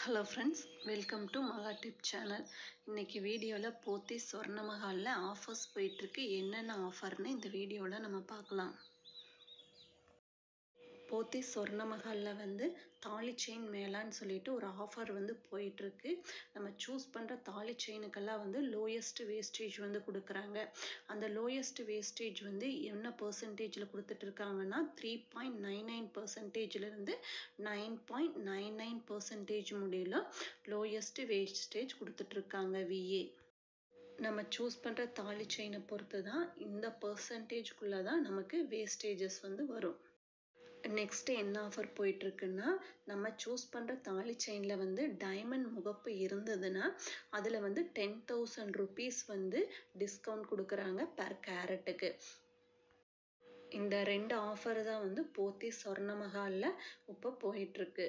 Hello friends, welcome to மகா tip channel. இன்றைக்கி வீடியோவில் போத்தீஸ் ஸ்வர்ணமஹாலில் ஆஃபர்ஸ் போயிட்டுருக்கு. என்னென்ன ஆஃபர்னு இந்த வீடியோவில் நம்ம பார்க்கலாம். போத்தீஸ் ஸ்வர்ணமஹாலில் தாலி செயின் மேளான்னு சொல்லிட்டு ஒரு ஆஃபர் போயிட்டுருக்கு. நம்ம சூஸ் பண்ணுற தாலி செயினுக்கெல்லாம் லோயஸ்ட் வேஸ்டேஜ் கொடுக்குறாங்க. அந்த லோயஸ்ட் வேஸ்டேஜ் என்ன பர்சன்டேஜில் கொடுத்துட்டு இருக்காங்கன்னா 3.99%லேருந்து 9.99% முடியல லோயஸ்ட் வேஸ்டேஜ் கொடுத்துட்ருக்காங்க விஏ. நம்ம சூஸ் பண்ணுற தாலி செயினை பொறுத்து தான் இந்த பர்சன்டேஜ்குள்ளே தான் நமக்கு வேஸ்டேஜஸ் வரும். நெக்ஸ்ட் என்ன ஆஃபர் போயிட்டுருக்குன்னா, நம்ம சூஸ் பண்ணுற தாலி செயினில் டைமண்ட் முகப்பு இருந்ததுன்னா அதில் 10,000 rupees டிஸ்கவுண்ட் கொடுக்குறாங்க பெர் கேரட்டுக்கு. இந்த ரெண்டு ஆஃபர் தான் போத்தீஸ் ஸ்வர்ணமஹாலில் இப்போ போயிட்டுருக்கு.